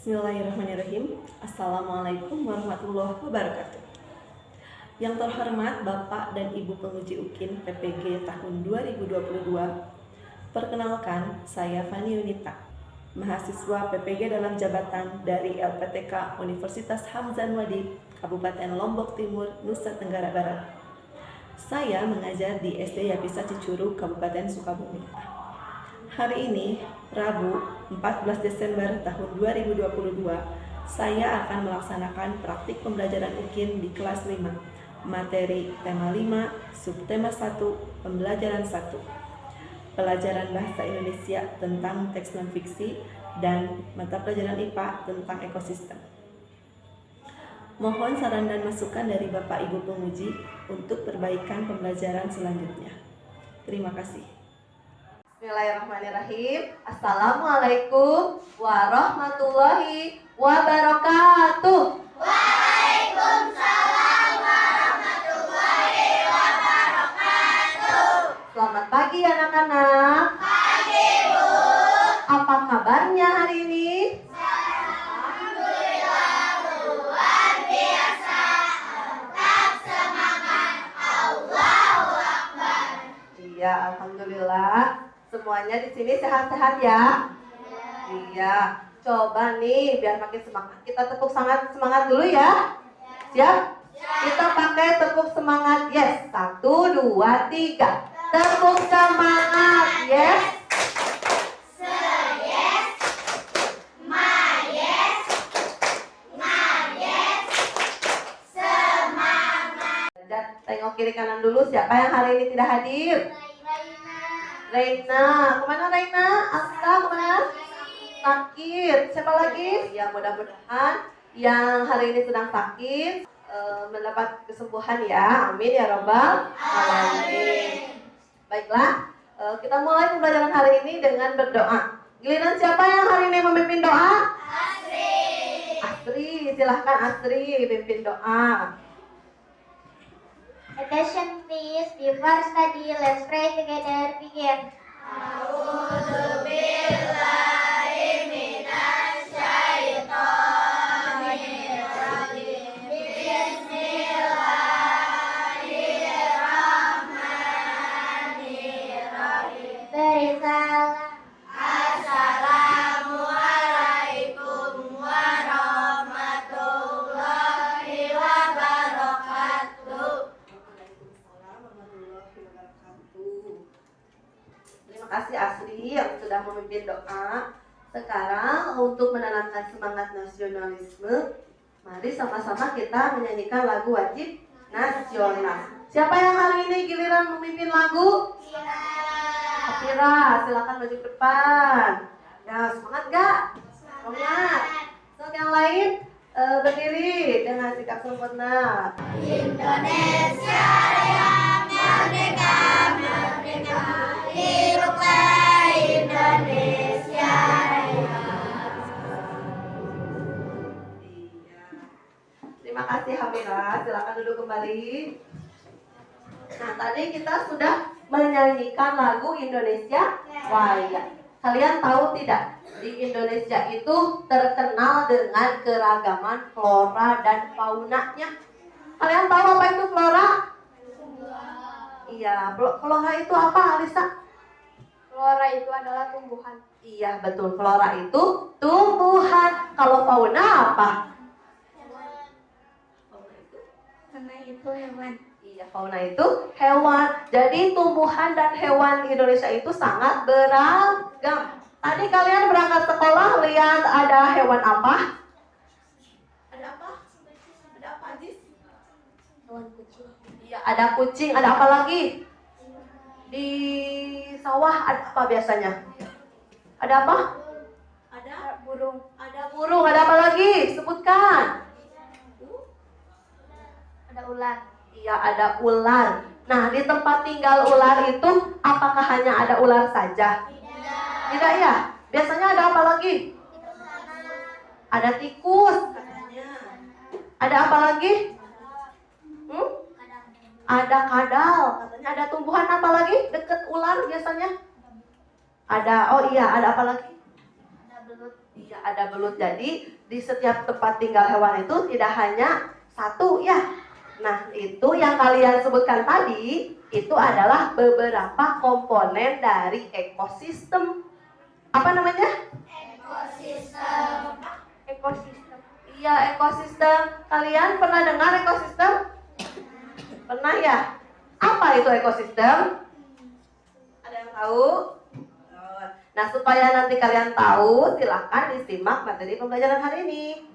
Bismillahirrahmanirrahim. Assalamualaikum warahmatullahi wabarakatuh. Yang terhormat Bapak dan Ibu Penguji UKIN PPG tahun 2022. Perkenalkan, saya Fani Yunita, mahasiswa PPG dalam jabatan dari LPTK Universitas Hamzah Wadi, Kabupaten Lombok Timur, Nusa Tenggara Barat. Saya mengajar di SD Yapisa Cicurug, Kabupaten Sukabumi. Hari ini, Rabu 14 Desember tahun 2022, saya akan melaksanakan praktik pembelajaran UKIN di kelas 5, materi tema 5, subtema 1, pembelajaran 1, pelajaran Bahasa Indonesia tentang teks non-fiksi, dan mata pelajaran IPA tentang ekosistem. Mohon saran dan masukan dari Bapak Ibu Penguji untuk perbaikan pembelajaran selanjutnya. Terima kasih. Bismillahirrahmanirrahim. Assalamualaikum warahmatullahi wabarakatuh. Waalaikumsalam warahmatullahi wabarakatuh. Selamat pagi anak-anak. Pagi, Bu. Apa kabarnya hari ini? Alhamdulillah luar biasa. Tetap semangat. Allahu Akbar. Iya, alhamdulillah. Semuanya di sini sehat-sehat ya? Iya. Coba nih biar makin semangat. Kita tepuk semangat dulu ya. Siap? Kita pakai tepuk semangat. Yes. 1, 2, 3. Tepuk semangat. Yes. Yes. Ma yes. Nga yes. Semangat. Tengok kiri kanan dulu. Siapa yang hari ini tidak hadir? Reina. Kemana Reina? Asta kemana? Sakit. Siapa lagi? Ya, mudah-mudahan yang hari ini sedang sakit mendapat kesembuhan ya. Amin ya rabbal alamin. Baiklah, kita mulai pembelajaran hari ini dengan berdoa. Giliran siapa yang hari ini memimpin doa? Asri. Asri, silahkan Asri pimpin doa. Attention please, before study, let's pray together. Begin. Assalamualaikum warahmatullahi wabarakatuh. Waalaikumsalam warahmatullahi wabarakatuh. Terima kasih Asri yang sudah memimpin doa. Sekarang untuk menanamkan semangat nasionalisme, mari sama-sama kita menyanyikan lagu wajib nasional. Siapa yang hari ini giliran memimpin lagu? Afira, silakan maju ke depan. Ya, semangat gak? Semangat. Untuk yang lain berdiri dengan sikap sempurna. Indonesia yang merdeka, merdeka, hiduplah Indonesia Raya. Iya. Terima kasih Hamira, silakan duduk kembali. Nah, tadi kita sudah menyanyikan lagu Indonesia Raya. Kalian tahu tidak? Di Indonesia itu terkenal dengan keragaman flora dan faunanya. Kalian tahu apa itu flora? Iya, flora itu apa, Alisa? Flora itu adalah tumbuhan. Iya, betul. Flora itu tumbuhan. Kalau fauna apa? Karena itu hewan. Iya, fauna itu hewan. Jadi tumbuhan dan hewan di Indonesia itu sangat beragam. Tadi kalian berangkat sekolah lihat ada hewan apa? Ada apa? Ada apa, Ajis? Hewan kucing. Iya, ada kucing. Ada apa lagi? Di sawah ada apa biasanya? Ada apa? Ada Burung. Ada burung. Ada apa lagi? Sebutkan. Ada ular. Iya, ada ular. Nah, di tempat tinggal ular itu apakah hanya ada ular saja? Tidak ya? Biasanya ada apa lagi? Ada tikus katanya. Ada apa lagi? Ada kadal. Katanya ada tumbuhan apa lagi dekat ular biasanya? Ada, oh iya, ada apa lagi? Ada belut. Iya, ada belut. Jadi di setiap tempat tinggal hewan itu tidak hanya satu ya. Nah, itu yang kalian sebutkan tadi itu adalah beberapa komponen dari ekosistem. Apa namanya? Ekosistem. Iya, ekosistem. Kalian pernah dengar ekosistem? Pernah ya? Apa itu ekosistem? Ada yang tahu? Nah, supaya nanti kalian tahu, silakan disimak materi pembelajaran hari ini.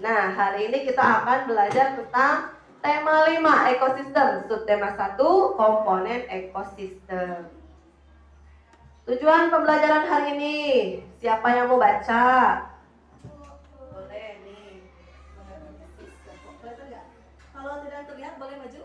Nah, hari ini kita akan belajar tentang tema 5, ekosistem. Subtema 1, komponen ekosistem. Tujuan pembelajaran hari ini, siapa yang mau baca? Boleh nih. Kalau tidak terlihat, boleh maju?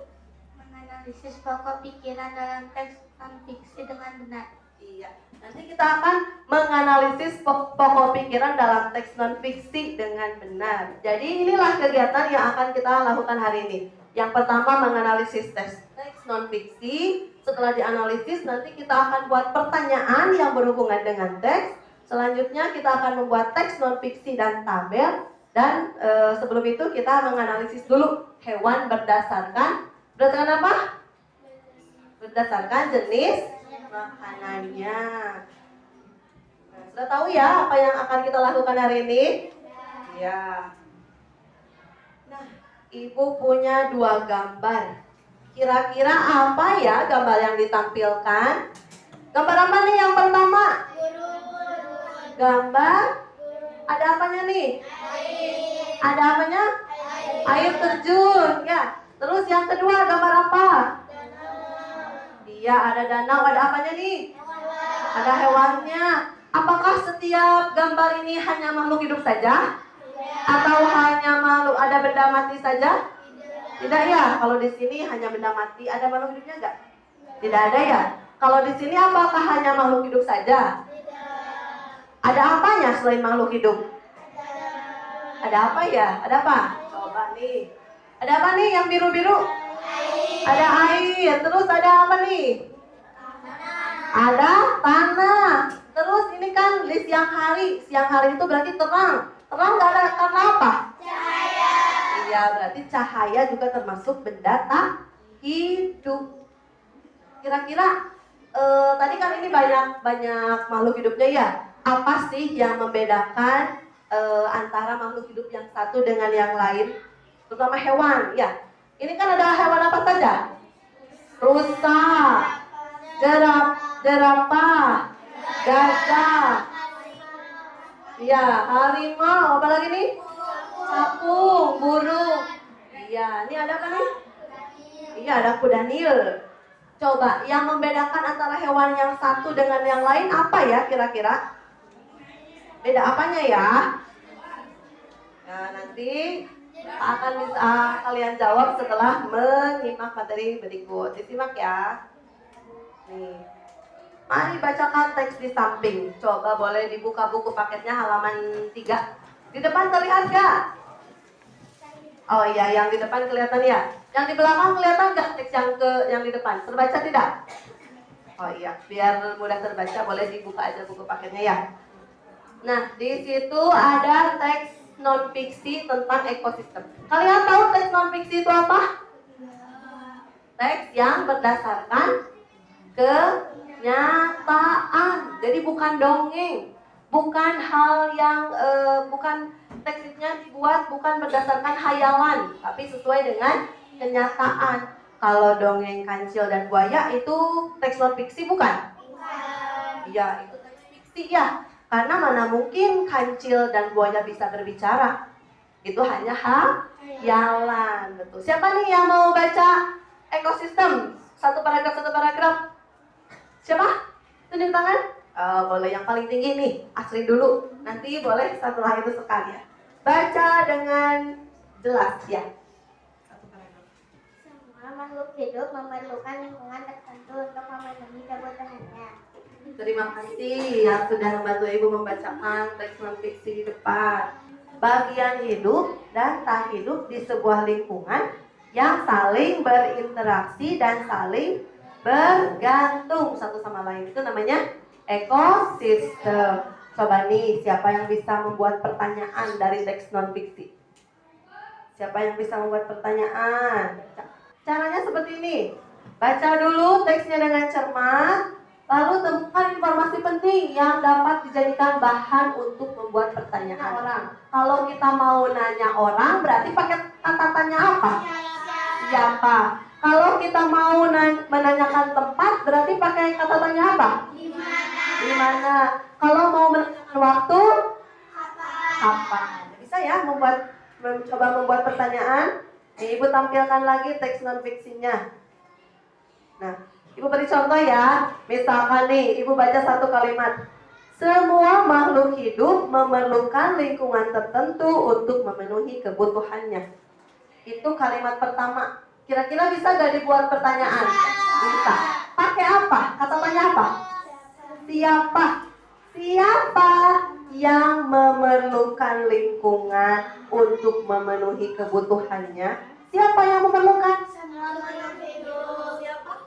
Menganalisis pokok pikiran dalam teks non-fiksi dengan benar. Iya, nanti kita akan menganalisis pokok pikiran dalam teks non-fiksi dengan benar. Jadi inilah kegiatan yang akan kita lakukan hari ini. Yang pertama menganalisis teks non-fiksi. Setelah dianalisis nanti kita akan buat pertanyaan yang berhubungan dengan teks. Selanjutnya kita akan membuat teks non-fiksi dan tabel. Dan sebelum itu kita menganalisis dulu hewan berdasarkan apa? Berdasarkan jenis makanannya. Nah, sudah tahu ya apa yang akan kita lakukan hari ini? Ya. Nah, Ibu punya 2 gambar. Kira-kira apa ya gambar yang ditampilkan? Gambar apa nih yang pertama? Gambar ada apanya nih? Ada apanya? Air terjun, ya. Terus yang kedua gambar apa? Iya, ada danau, ada apanya nih? Ada hewannya. Apakah setiap gambar ini hanya makhluk hidup saja? Atau hanya makhluk ada benda mati saja? Tidak ya. Kalau di sini hanya benda mati, ada makhluk hidupnya enggak? Tidak ada ya. Kalau di sini apakah hanya makhluk hidup saja? Ada apanya selain makhluk hidup? Ada apa ya? Ada apa? Coba nih. Ada apa nih yang biru-biru? Ada air. Terus ada apa nih? Ada tanah. Terus ini kan di siang hari. Siang hari itu berarti terang. Terang nggak ada karena apa? Cahaya. Iya, berarti cahaya juga termasuk benda tak hidup. Kira-kira tadi kan ini banyak makhluk hidupnya ya. Apa sih yang membedakan antara makhluk hidup yang satu dengan yang lain? Terutama hewan, ya. Ini kan ada hewan apa saja? Rusa, jerapah, gajah, ya, harimau, apa lagi nih? Capung, burung. Iya, ini ada apa nih? Iya, ada kuda Nil. Coba, yang membedakan antara hewan yang satu dengan yang lain apa ya kira-kira? Beda apanya ya? Nah, nanti akan bisa kalian jawab setelah menyimak materi berikut. Disimak ya. Nih. Mari bacakan teks di samping. Coba boleh dibuka buku paketnya halaman 3. Di depan terlihat gak? Oh iya, yang di depan kelihatan ya. Yang di belakang kelihatan gak teks yang di depan? Terbaca tidak? Oh iya, biar mudah terbaca boleh dibuka aja buku paketnya ya. Nah, di situ ada teks non-fiksi tentang ekosistem. Kalian tahu teks non-fiksi itu apa? Teks yang berdasarkan kenyataan. Jadi bukan dongeng, bukan hal yang bukan teksnya dibuat bukan berdasarkan hayalan, tapi sesuai dengan kenyataan. Kalau dongeng kancil dan buaya itu teks non-fiksi bukan? Iya, itu teks fiksi ya. Karena mana mungkin kancil dan buaya bisa berbicara. Itu hanya hayalan. Betul. Siapa nih yang mau baca ekosistem? Satu paragraf. Siapa? Tunjuk tangan. Boleh yang paling tinggi nih. Asri dulu. Nanti boleh setelah itu sekali ya. Baca dengan jelas ya. Satu paragraf. Semua makhluk hidup memerlukan lingkungan tertentu untuk memenuhi kebutuhannya. Terima kasih yang sudah membantu Ibu membacakan teks non-fiksi di depan. Bagian hidup dan tak hidup di sebuah lingkungan yang saling berinteraksi dan saling bergantung satu sama lain. Itu namanya ekosistem. Coba nih, siapa yang bisa membuat pertanyaan dari teks non-fiksi? Siapa yang bisa membuat pertanyaan? Caranya seperti ini. Baca dulu teksnya dengan cermat, lalu temukan informasi penting yang dapat dijadikan bahan untuk membuat pertanyaan orang. Kalau kita mau nanya orang, berarti pakai kata tanya apa? Siapa? Kalau kita mau menanyakan tempat, berarti pakai kata tanya apa? Di mana? Kalau mau menanyakan waktu, kapan? Bisa ya mencoba membuat pertanyaan. Nih, Ibu tampilkan lagi teks non-fiksinya. Nah, Ibu beri contoh ya. Misalkan nih, Ibu baca satu kalimat. Semua makhluk hidup memerlukan lingkungan tertentu untuk memenuhi kebutuhannya. Itu kalimat pertama. Kira-kira bisa gak dibuat pertanyaan? Bisa. Pakai apa? Kata tanya apa? Siapa? Siapa yang memerlukan lingkungan untuk memenuhi kebutuhannya? Siapa yang memerlukan? Siapa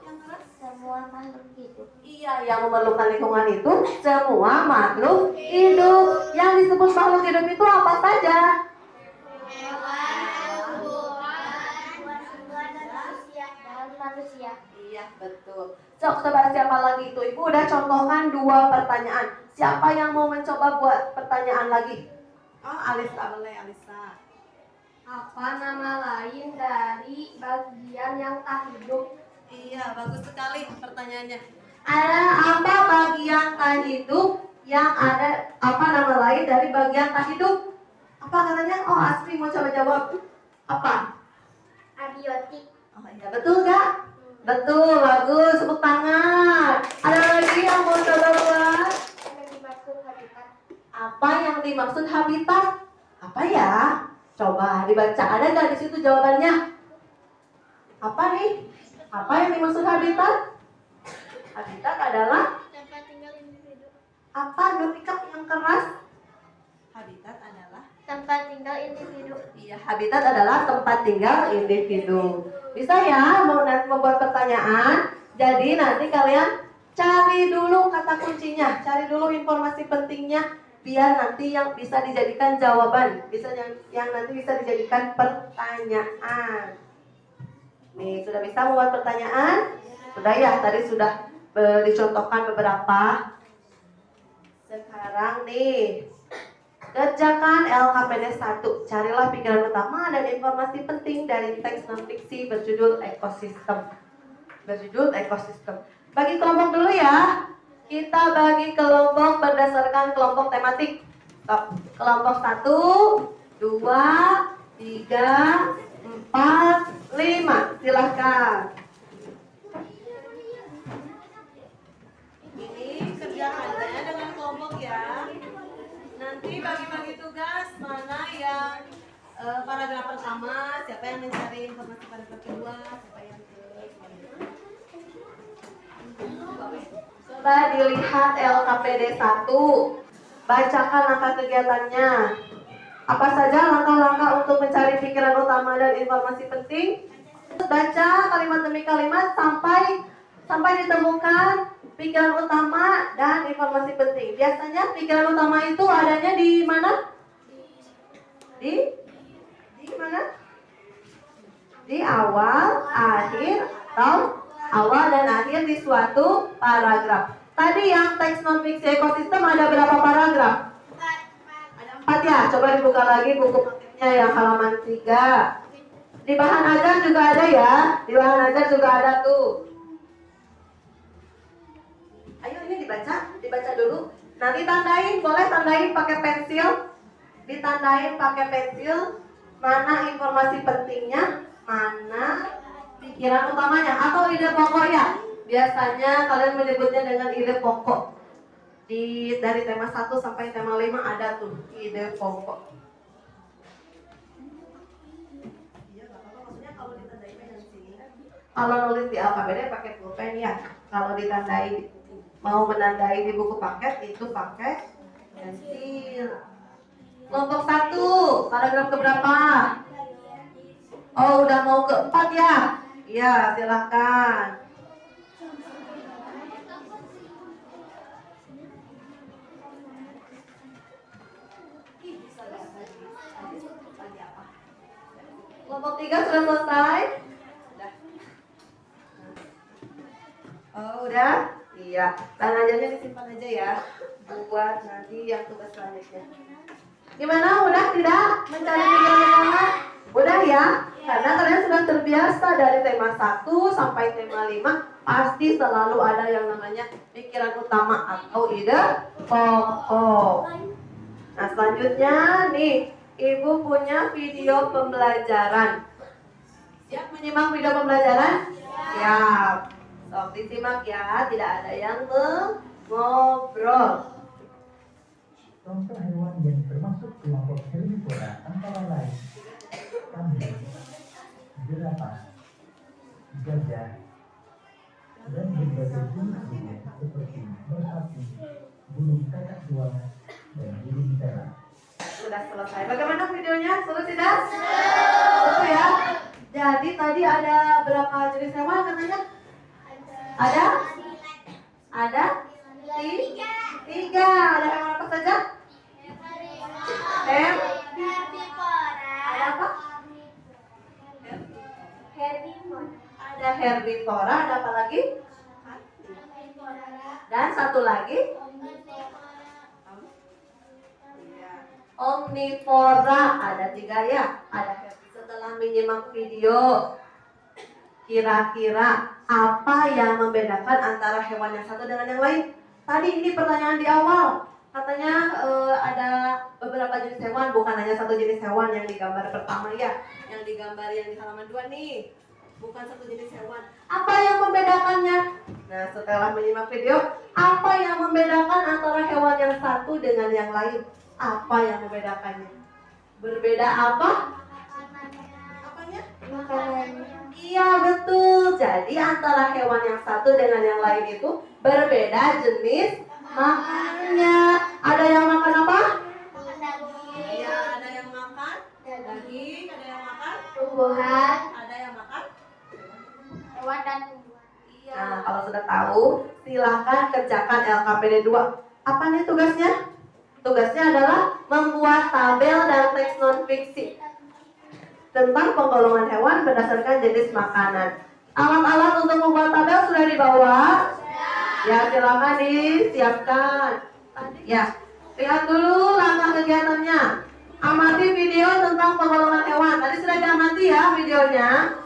yang keras? Semua makhluk hidup. Iya, yang memerlukan lingkungan itu semua makhluk hidup. Yang disebut makhluk hidup itu apa saja? Manusia. Iya, betul. Coba siapa lagi itu? Ibu udah contohkan 2 pertanyaan. Siapa yang mau mencoba buat pertanyaan lagi? Oh, Alisa, boleh Alisa. Apa nama lain dari bagian yang tak hidup? Iya, bagus sekali pertanyaannya. Ada apa bagian tak hidup yang ada apa nama lain dari bagian tak hidup? Apa katanya? Oh, Asri mau coba jawab. Apa? Abiotik. Oh iya, betul gak? Betul, bagus, tepuk tangan. Ada lagi yang mau coba buat? Yang dimaksud habitat. Apa yang dimaksud habitat? Apa ya? Coba dibaca, ada nggak di situ jawabannya? Apa nih? Apa yang dimaksud habitat? Habitat adalah Tempat tinggal individu. apa? Nutika yang keras. Habitat adalah Tempat tinggal individu. iya, habitat adalah tempat tinggal individu. Bisa ya membuat pertanyaan. Jadi nanti kalian cari dulu kata kuncinya, cari dulu informasi pentingnya, biar nanti yang bisa dijadikan jawaban, bisa yang nanti bisa dijadikan pertanyaan. Nih, sudah bisa membuat pertanyaan? Sudah ya, tadi sudah dicontohkan beberapa. Sekarang nih, kerjakan LKPD 1. Carilah pikiran utama dan informasi penting dari teks non-fiksi berjudul ekosistem. Bagi kelompok dulu ya. Kita bagi kelompok berdasarkan kelompok tematik. Kelompok 1, 2, 3, 4, 5. Silahkan. Ini kerjakannya dengan kelompok ya. Nanti bagi-bagi tugas mana yang paragraf pertama, siapa yang mencari informasi paragraf kedua, siapa yang coba dilihat LKPD 1. Bacakan langkah kegiatannya. Apa saja langkah-langkah untuk mencari pikiran utama dan informasi penting? Baca kalimat demi kalimat sampai ditemukan pikiran utama dan informasi penting. Biasanya pikiran utama itu adanya di mana? Di mana? Di awal, akhir, atau awal dan akhir di suatu paragraf. Tadi yang teks non-fiksi ekosistem ada berapa paragraf? Ada 4 ya. Coba dibuka lagi buku paketnya yang halaman 3. Di bahan ajar juga ada ya. Di bahan ajar juga ada tuh. Ayo ini dibaca dulu. Nanti tandain, boleh tandain pakai pensil. Ditandain pakai pensil mana informasi pentingnya, mana pikiran utamanya atau ide pokoknya. Biasanya kalian menyebutnya dengan ide pokok. Dari tema 1 sampai tema 5 ada tuh ide pokok. Iya, enggak apa-apa, maksudnya kalau ditandain dengan sini. Kalau nulis di LKPD pakai pulpen ya. Kalau ditandai mau menandai di buku paket itu pakai pensil. Kelompok 1, paragraf keberapa? Oh, udah mau ke-4 ya? Iya, silahkan. Kelompok 3 sudah selesai? Udah. Oh, udah? Iya. Bahan ajarnya disimpan aja ya. Buat nanti yang tugas selanjutnya. Gimana? Udah tidak? Mencari pikiran utama? Udah ya? Karena kalian sudah terbiasa dari tema 1 sampai tema 5. Pasti selalu ada yang namanya pikiran utama atau ide pokok. Nah, selanjutnya nih, Ibu punya video pembelajaran. Siap menyimak video pembelajaran? Siap. Sok disimak ya, tidak ada yang mengobrol. Contoh hewan yang termasuk kelompok herbivora antara lain kambing, jerapah, gajah, dan berbagai jenis burung seperti merpati, burung kakak tua, dan burung merah. Sudah selesai. Bagaimana videonya? Seru tidak? Seru ya. Jadi tadi ada berapa jenis hewan katanya? Ada? Ada? Tiga. Ada hewan apa saja? Ada apa? Ada herbivora. Ada apa lagi? Dan satu lagi? Omnivora. Ada 3 ya. Setelah menyimak video, kira-kira apa yang membedakan antara hewan yang satu dengan yang lain? Tadi ini pertanyaan di awal. Katanya ada beberapa jenis hewan, bukan hanya satu jenis hewan yang digambar pertama ya. Yang digambar yang di halaman 2 nih. Bukan satu jenis hewan. Apa yang membedakannya? Nah, setelah menyimak video, apa yang membedakan antara hewan yang satu dengan yang lain? Apa yang membedakannya? Berbeda apa? Apanya? Iya, betul. Jadi antara hewan yang satu dengan yang lain itu berbeda jenis makanannya. Ada yang makan apa? Iya, ada yang makan daging, ada yang makan Tumbuhan, ada yang makan. hewan dan tumbuhan. Iya. Nah, kalau sudah tahu, silakan kerjakan LKPD 2. Apa nih tugasnya? Tugasnya adalah membuat tabel dan teks non fiksi tentang penggolongan hewan berdasarkan jenis makanan. Alat-alat untuk membuat tabel sudah dibawa? Ya, silakan disiapkan. Ya, lihat dulu langkah kegiatannya. Amati video tentang penggolongan hewan. Tadi sudah diamati ya videonya.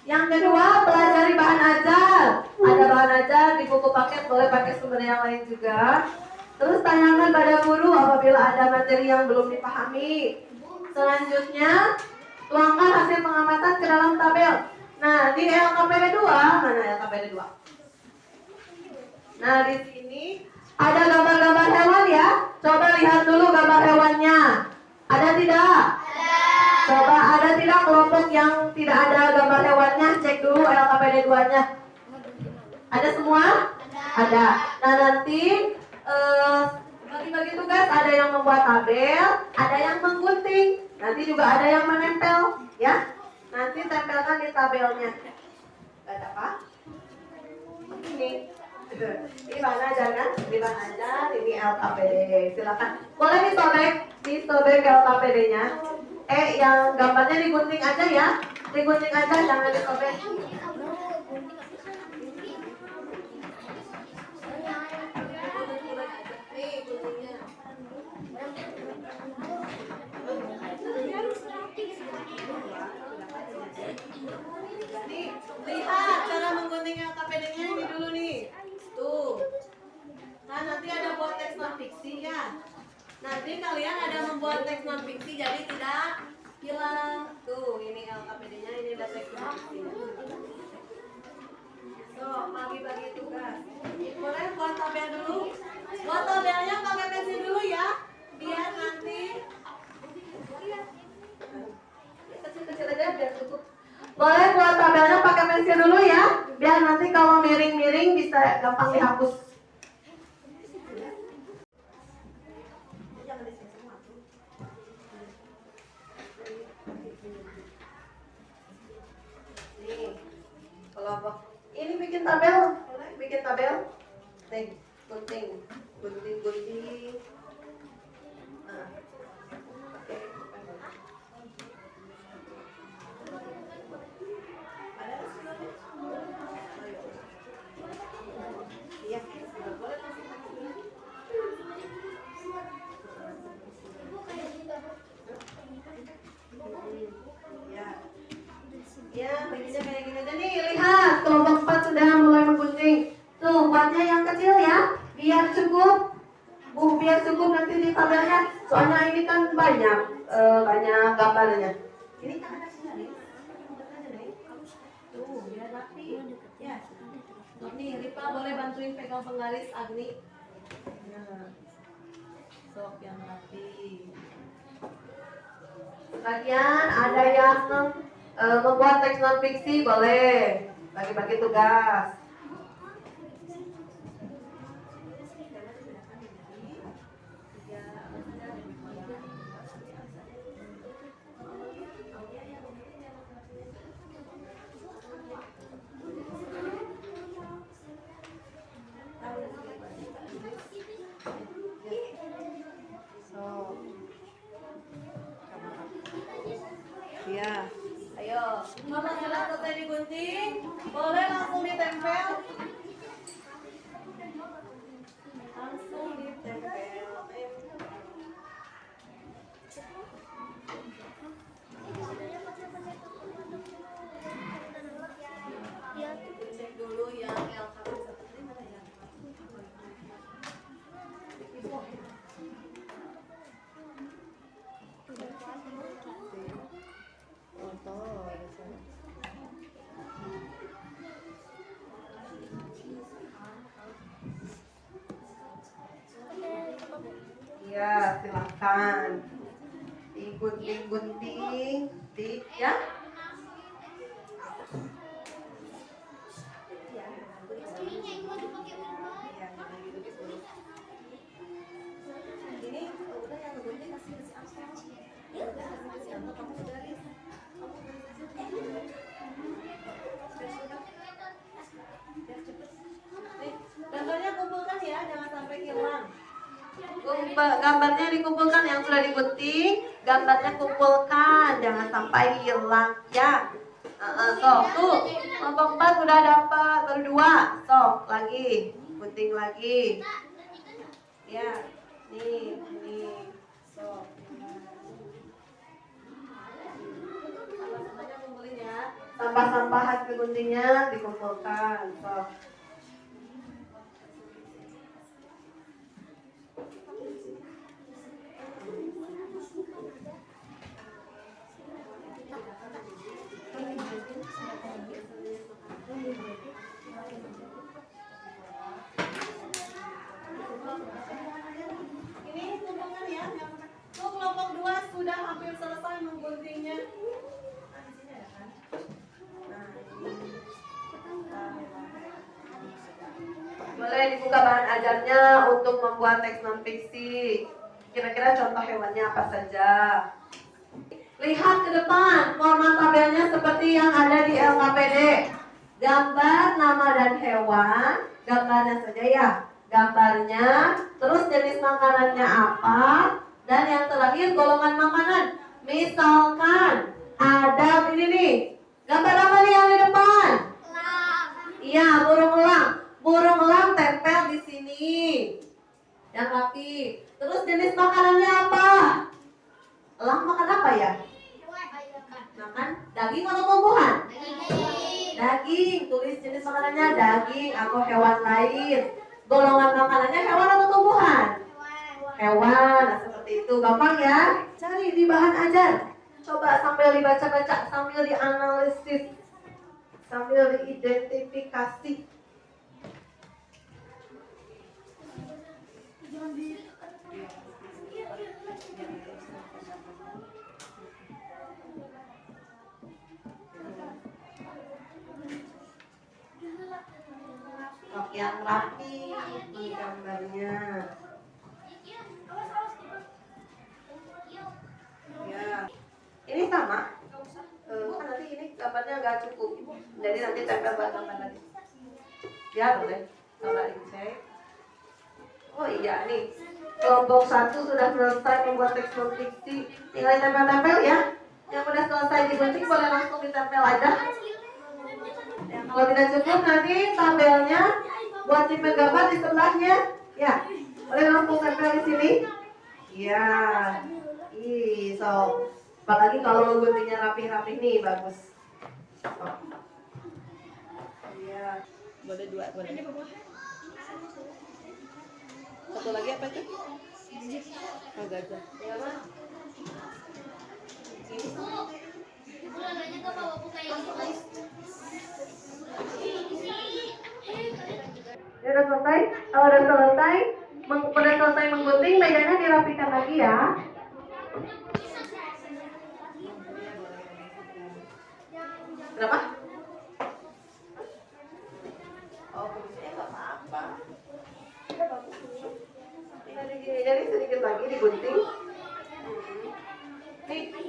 Yang kedua, pelajari bahan ajar. Ada bahan ajar di buku paket, boleh pakai sumber yang lain juga. Terus tanyakan pada guru apabila ada materi yang belum dipahami. Selanjutnya, tuangkan hasil pengamatan ke dalam tabel. Nah, di LKPD 2, mana LKPD 2? Nah, di sini ada gambar-gambar hewan ya. Coba lihat dulu gambar hewannya. Ada tidak? Coba ada tidak kelompok yang tidak ada gambar hewannya? Cek dulu LKPD 2-nya. Ada semua? Ada. Nah, nanti bagi-bagi tugas, ada yang membuat tabel, ada yang menggunting, nanti juga ada yang menempel, ya. Nanti tempelkan di tabelnya. Ada apa? Ini bahan ajar kan? Ini bahan ajar, ini LKPD. Silakan. Boleh disobek LKPD-nya. Yang gambarnya digunting aja ya. Digunting aja, jangan disobek. Nih, lihat cara menggunting LKPD-nya ini dulu nih. Tuh. Nah, nanti ada buat teks non fiksi ya. Nanti kalian ada membuat teks non fiksi jadi tidak hilang. Tuh, ini LKPD-nya, ini ada teks non fiksi. So, bagi-bagi tugas. Boleh buat tabel dulu. Buat tabelnya pakai pensil dulu ya. Biar nanti kecil-kecil aja biar cukup. Boleh buat tabelnya pakai pensil dulu ya. Biar nanti kalau miring-miring bisa gampang dihapus. Nih, kelompok. Ini bikin tabel, boleh bikin tabel. Nih, gunting. Nah, oke. biar cukup nanti di tabelnya. Soalnya ini kan banyak gambarnya. Ini kan ada sini. Tuh, biar rapi. Ya. Nih, Ripa boleh bantuin pegang penggaris Agni. Nah. Sok yang rapi. Sebagian ada yang membuat teks non fiksi, boleh bagi-bagi tugas. Ya, ayo. Mama sudah selesai digunting, boleh langsung ditempel. Langsung ditempel. Cek dulu yang LKP seperti mana ya? Ya, silahkan digunting-gunting, ya. Ini udah yang ngegunting kasih Amstel. Ya udah kasih Amstel, kamu garis. Kamu garis aja. Biar cepet. Nih, gambarnya kumpulkan ya, jangan sampai hilang. Gambarnya dikumpulkan yang sudah digunting, gambarnya kumpulkan, jangan sampai hilang ya. Sok, tuh kelompok 4 sudah dapat, baru 2. Sok, lagi, gunting lagi. Ya, nih, sok. Sampah-sampahnya kumpulin ya. Sampah-sampah hasil guntingnya dikumpulkan. Sok. Ini kumpulkan ya. Tuh kelompok 2 sudah hampir selesai mengguntingnya. Nah, di sini ada kan? Nah, ini. Boleh dibuka bahan ajarnya untuk membuat teks non fiksi. Kira-kira contoh hewannya apa saja? Lihat ke depan, format tabelnya seperti yang ada di LKPD. Gambar, nama dan hewan, gambarnya saja ya. Gambarnya, terus jenis makanannya apa, dan yang terakhir golongan makanan. Misalkan ada ini nih, gambar apa nih yang di depan? Iya, burung elang. Burung elang tempel di sini. Yang rapi. Terus jenis makanannya apa? Elang makan apa ya? Makan daging atau tumbuhan? Daging. Tulis jenis makanannya daging atau hewan lain. Golongan makanannya hewan atau tumbuhan? Hewan. Nah, seperti itu. Gampang ya? Cari di bahan ajar. Coba sambil dibaca-baca, sambil dianalisis, sambil diidentifikasi. Rok yang rapi gambarnya. Ya, ini sama. Kan nanti ini gambarnya nggak cukup, jadi nanti tempel gambar lagi. Ya boleh, coba dicek. Oh iya nih, kelompok 1 sudah selesai membuat teks non fiksi. Tinggal tempel-tempel ya. Yang sudah selesai digunting boleh langsung ditempel aja. Kalau tidak cukup nanti tabelnya buat tipe gambar di sebelahnya. Ya, boleh langsung tempel di sini. Ya, so apalagi kalau guntingnya rapi-rapi nih bagus. Ya, Boleh 2, boleh. Satu lagi apa itu? Kagak ada. Ya, Ma? Ya, udah selesai? Kalau udah selesai, udah selesai menggunting, mejanya dirapikan lagi ya. Kenapa? Oh, fungsinya nggak apa-apa. Udah bagus ini. Tinggal digini aja nih, sedikit lagi digunting. Nih, ini.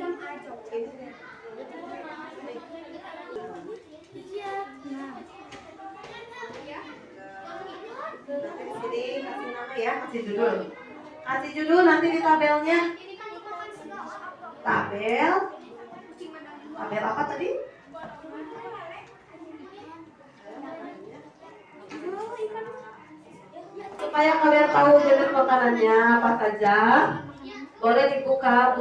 Nanti di sini kasih nama ya, kasih judul. Kasih judul nanti di tabelnya. Tabel. Tabel apa tadi? Supaya kalian tahu jenis makanannya apa saja, boleh dibuka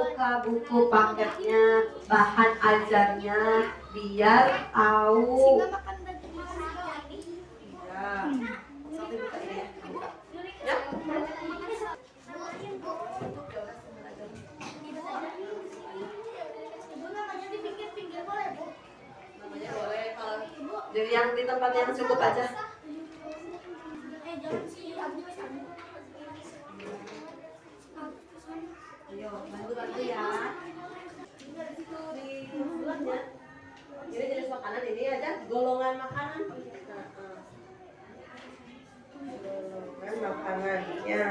buku paketnya, bahan ajarnya, biar tahu. Iya. Sampai buka ini ya. Buka. Ya. Namanya boleh kalau jadi yang di tempat yang cukup aja. Ayo, bantu ya. Tinggal di situ di bulannya. Ini jenis makanan ini aja, golongan makanan. Golongan makanannya.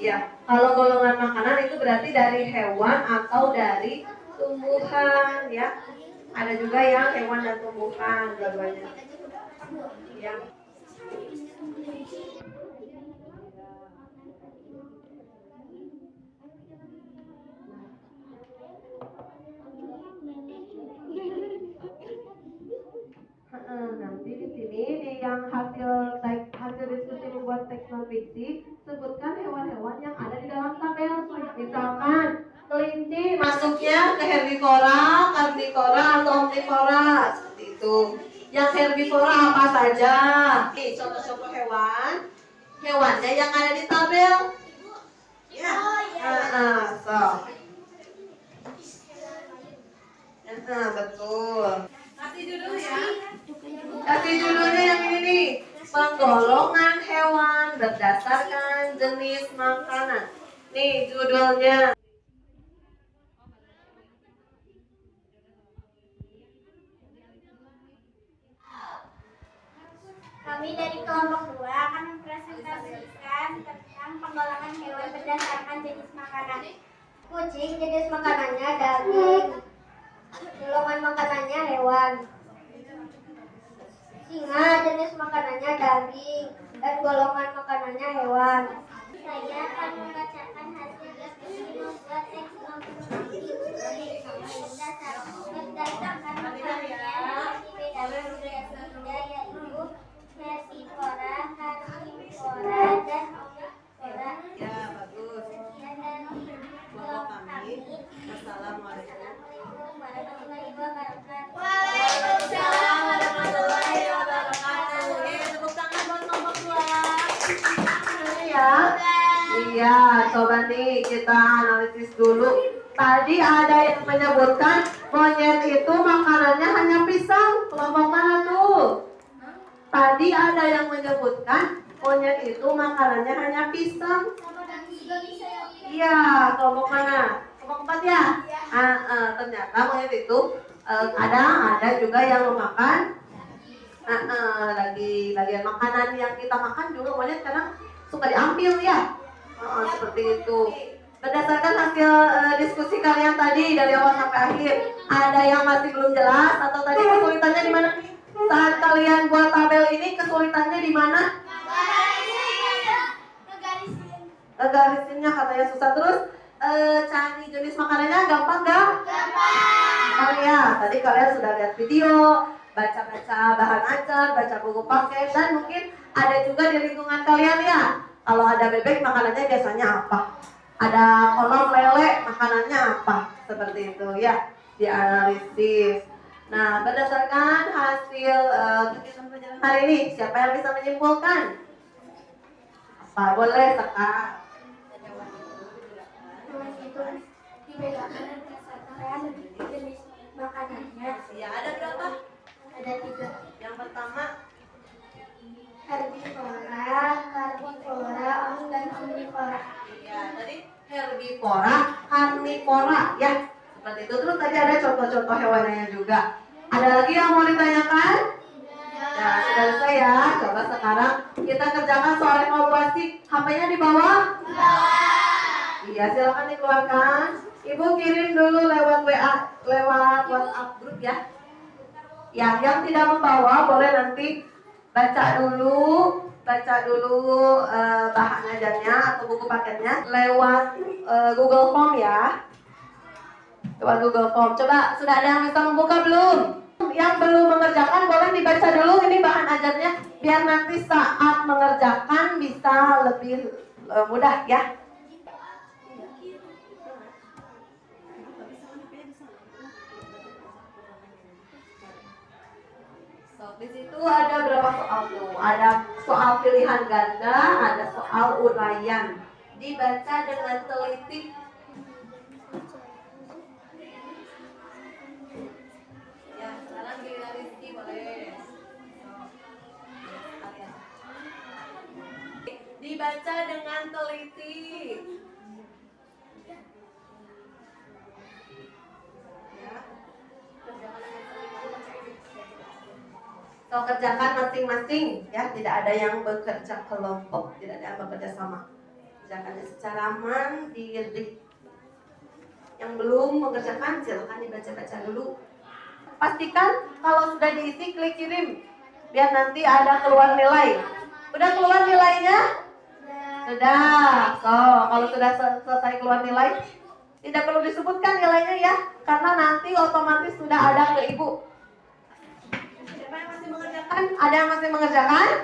Ya, kalau golongan makanan itu berarti dari hewan atau dari tumbuhan ya. Ada juga yang hewan dan tumbuhan dua-duanya. Ya. Nanti di sini di yang hasil diskusi membuat teks non fiksi, sebutkan hewan-hewan yang ada di dalam tabel. Misalkan kelinci masuknya ke herbivora, karnivora atau omnivora seperti itu. Yang herbivora apa saja? Nih contoh-contoh hewannya yang ada di tabel. Ya. Betul. Kasih judul ya. Kasih judulnya yang ini nih. Penggolongan hewan berdasarkan jenis makanan. Nih judulnya. Kami dari kelompok 2 akan mempresentasikan tentang penggolongan hewan berdasarkan jenis makanan. Kucing jenis makanannya daging, golongan makanannya hewan. Singa jenis makanannya daging dan golongan makanannya hewan. Saya akan membacakan hasil diskusi membuat teks berdasarkan makanannya berbeda-beda yaitu herbivora, karnivora, dan omnivora. Ya, bagus. Sekian dari kelompok kami. Assalamualaikum. Assalamualaikum warahmatullahi wabarakatuh. Waalaikumsalam warahmatullahi wabarakatuh. Oke, tepuk tangan buat kelompok 2. Ya. Iya, coba nih kita analisis dulu. Tadi ada yang menyebutkan monyet itu makanannya hanya pisang. Kelompok mana tuh? Tadi ada yang menyebutkan monyet itu makanannya hanya pisang. Iya, kelompok mana? Kelompok 4 ya? Ternyata monyet itu ada juga yang memakan lagi bagian makanan yang kita makan juga monyet kadang suka diambil ya. Seperti itu. Berdasarkan hasil diskusi kalian tadi dari awal sampai akhir, ada yang masih belum jelas atau tadi kesulitannya di mana? Saat kalian buat tabel ini kesulitannya di mana? Ngegarisinnya katanya susah. Terus cari jenis makanannya gampang gak? Gampang ya. Tadi kalian sudah lihat video, baca-baca bahan ajar, baca buku paket, dan mungkin ada juga di lingkungan kalian ya. Kalau ada bebek makanannya biasanya apa? Ada kolom lele makanannya apa? Seperti itu ya, dianalisis. Nah, berdasarkan hasil kegiatan pelajaran hari ini, siapa yang bisa menyimpulkan? Apa? Boleh, Seka. tadi herbivora, karnivora ya. Seperti itu. Terus tadi ada contoh-contoh hewannya juga. Ada lagi yang mau ditanyakan? Ya, sudah selesai ya. Coba sekarang kita kerjakan soal evaluasi. HP-nya di bawah? Iya, silakan dikeluarkan. Ibu kirim dulu lewat WA, lewat WhatsApp grup ya. Ya, yang tidak membawa boleh nanti baca dulu bahan ajarnya atau buku paketnya lewat Google Form ya. Lewat Google Form. Coba sudah ada yang bisa membuka belum? Yang belum mengerjakan boleh dibaca dulu ini bahan ajarnya biar nanti saat mengerjakan bisa lebih mudah ya. Di situ ada berapa soal tuh? Ada soal pilihan ganda, ada soal uraian. Dibaca dengan teliti. Ya, sekarang giliran Rizky boleh. Dibaca dengan teliti. So, kerjakan masing-masing ya, tidak ada yang bekerja kelompok, tidak ada yang bekerja sama. Kerjakannya secara mandiri. Yang belum mengerjakan silakan dibaca-baca dulu. Pastikan kalau sudah diisi klik kirim biar nanti ada keluar nilai. Udah keluar nilainya? Sudah. So, kalau sudah selesai keluar nilai, tidak perlu disebutkan nilainya ya, karena nanti otomatis sudah ada ke ibu. Ada yang masih mengerjakan?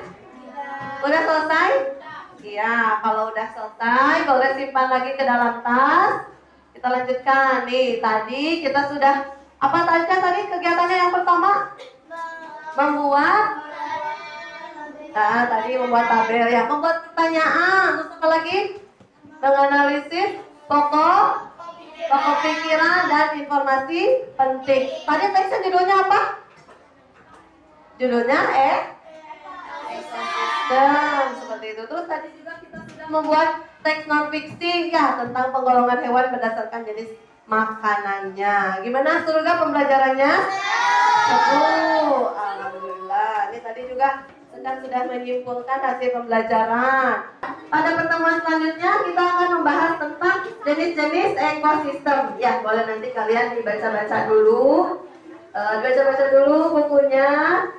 Udah selesai? Iya, kalau udah selesai boleh simpan lagi ke dalam tas. Kita lanjutkan nih. Tadi kita sudah apa saja tadi kegiatannya yang pertama? Membuat. Nah, tadi membuat tabel ya. Membuat pertanyaan. Terus apa lagi? Menganalisis pokok pikiran dan informasi penting. Tadi teksnya judulnya apa? Judulnya ekosistem seperti itu. Terus tadi juga kita sudah membuat teks non fiksi ya tentang penggolongan hewan berdasarkan jenis makanannya. Gimana surga pembelajarannya? Seru. Alhamdulillah. Ini tadi juga sudah menyimpulkan hasil pembelajaran. Pada pertemuan selanjutnya kita akan membahas tentang jenis-jenis ekosistem. Ya, boleh nanti kalian dibaca-baca dulu. Baca-baca dulu bukunya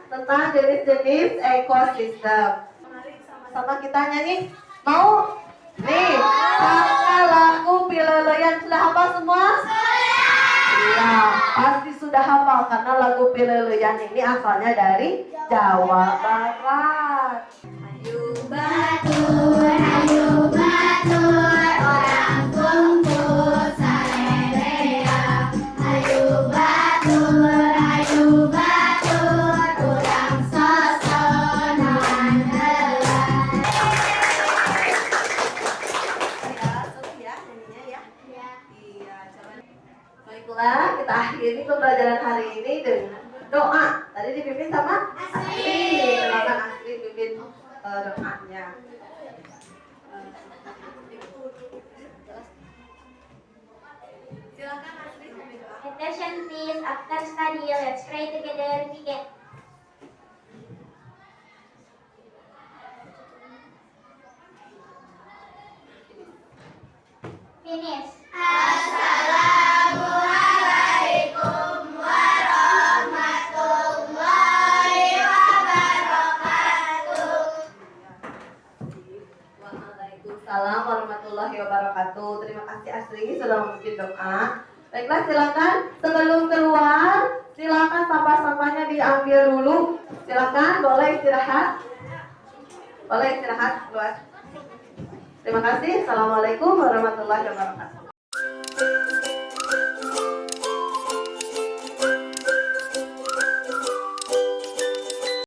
tentang jenis-jenis ekosistem. Mari sama-sama kita nyanyi. Mau? Nih, sangka lagu Pileleyan sudah hafal semua? Iya, pasti sudah hafal karena lagu Pileleyan ini asalnya dari Jawa Barat. Ayo batur, orang kumpul saleleya. Ayo batur, orang sosonan helai. Ya, nyanyinya ya. Iya, coba. Baiklah, kita akhiri pembelajaran hari ini dengan doa. Tadi dipimpin sama Asri. Silakan Asri pimpin doanya. Silakan Asri pimpin doa. Attention please, after study, let's pray together. Begin. Finish. Assalamualaikum warahmatullahi wabarakatuh. Waalaikumsalam warahmatullahi wabarakatuh. Terima kasih Asri sudah memimpin doa. Baiklah, silakan sebelum keluar, silakan sampah-sampahnya diambil dulu. Silakan, boleh istirahat. Boleh istirahat keluar. Terima kasih. Assalamualaikum warahmatullahi wabarakatuh.